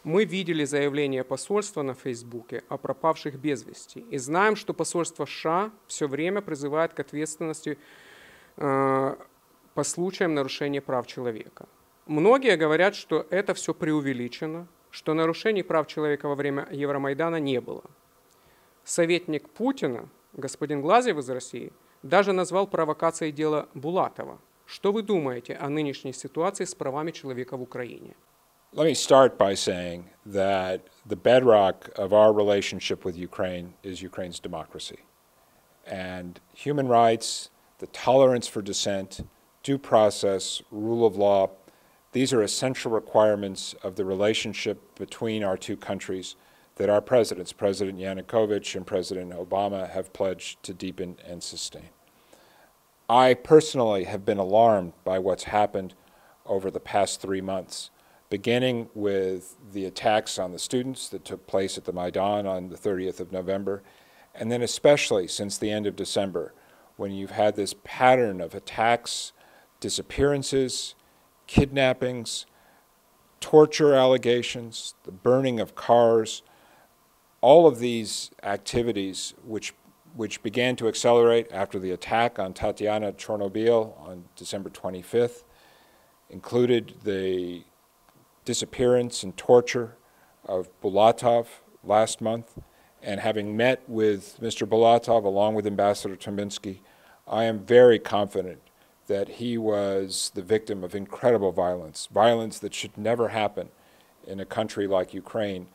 Мы видели заявление посольства на Фейсбуке о пропавших без вести и знаем, что посольство США все время призывает к ответственности по случаям нарушения прав человека. Многие говорят, что это все преувеличено, что нарушений прав человека во время Евромайдана не было. Советник Путина, господин Глазьев из России, даже назвал провокацией дело Булатова. Что вы думаете о нынешней ситуации с правами человека в Украине? Let me start by saying that the bedrock of our relationship with Ukraine is Ukraine's democracy. And human rights, the tolerance for dissent, due process, rule of law, these are essential requirements of the relationship between our two countries that our presidents, President Yanukovych and President Obama, have pledged to deepen and sustain. I personally have been alarmed by what's happened over the past 3 months, beginning with the attacks on the students that took place at the Maidan on the 30th of November, and then especially since the end of December, when you've had this pattern of attacks, disappearances, kidnappings, torture allegations, the burning of cars, all of these activities which began to accelerate after the attack on Tatiana Chernobyl on December 25th, included the disappearance and torture of Bulatov last month. And having met with Mr. Bulatov along with Ambassador Tominsky, I am very confident that he was the victim of incredible violence, violence that should never happen in a country like Ukraine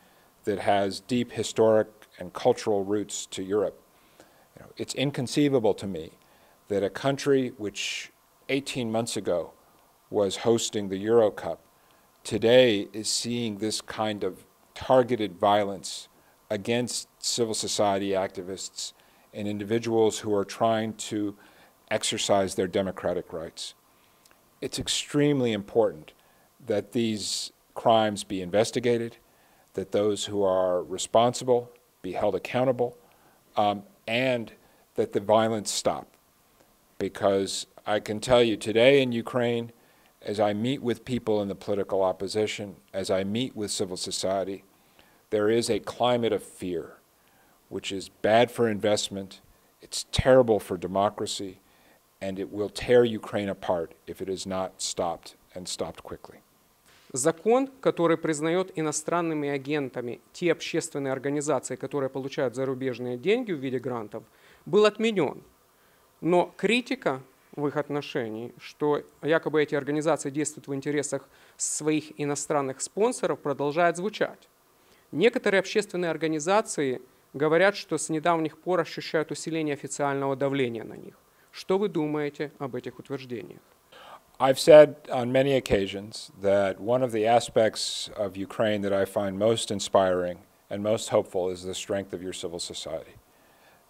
that has deep historic and cultural roots to Europe. You know, it's inconceivable to me that a country which 18 months ago was hosting the Euro Cup today is seeing this kind of targeted violence against civil society activists and individuals who are trying to exercise their democratic rights. It's extremely important that these crimes be investigated, that those who are responsible be held accountable, and that the violence stop. Because I can tell you today in Ukraine, as I meet with people in the political opposition, as I meet with civil society, there is a climate of fear, which is bad for investment, it's terrible for democracy, and it will tear Ukraine apart if it is not stopped and stopped quickly. Закон, который признает иностранными агентами те общественные организации, которые получают зарубежные деньги в виде грантов, был отменен. Но критика в их отношении, что якобы эти организации действуют в интересах своих иностранных спонсоров, продолжает звучать. Некоторые общественные организации говорят, что с недавних пор ощущают усиление официального давления на них. Что вы думаете об этих утверждениях? I've said on many occasions that one of the aspects of Ukraine that I find most inspiring and most hopeful is the strength of your civil society.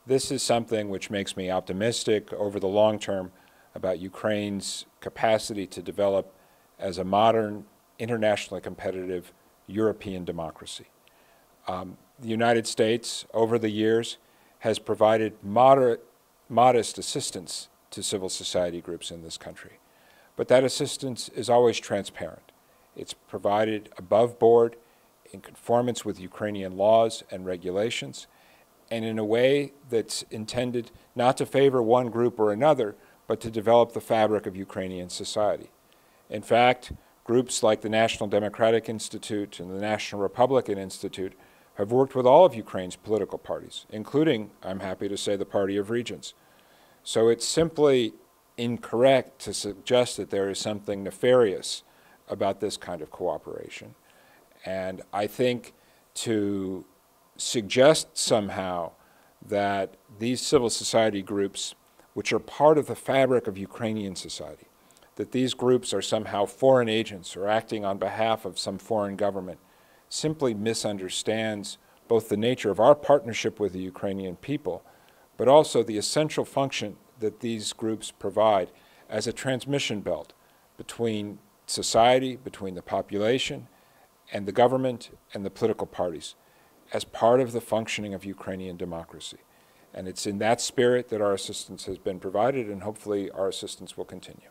This is something which makes me optimistic over the long term about Ukraine's capacity to develop as a modern, internationally competitive European democracy. The United States, over the years, has provided modest assistance to civil society groups in this country. But that assistance is always transparent. It's provided above board, in conformance with Ukrainian laws and regulations, and in a way that's intended not to favor one group or another, but to develop the fabric of Ukrainian society. In fact, groups like the National Democratic Institute and the National Republican Institute have worked with all of Ukraine's political parties, including, I'm happy to say, the Party of Regions. So it's simply incorrect to suggest that there is something nefarious about this kind of cooperation. And I think to suggest somehow that these civil society groups, which are part of the fabric of Ukrainian society, that these groups are somehow foreign agents or acting on behalf of some foreign government, simply misunderstands both the nature of our partnership with the Ukrainian people, but also the essential function that these groups provide as a transmission belt between society, between the population, and the government and the political parties as part of the functioning of Ukrainian democracy. And it's in that spirit that our assistance has been provided, and hopefully our assistance will continue.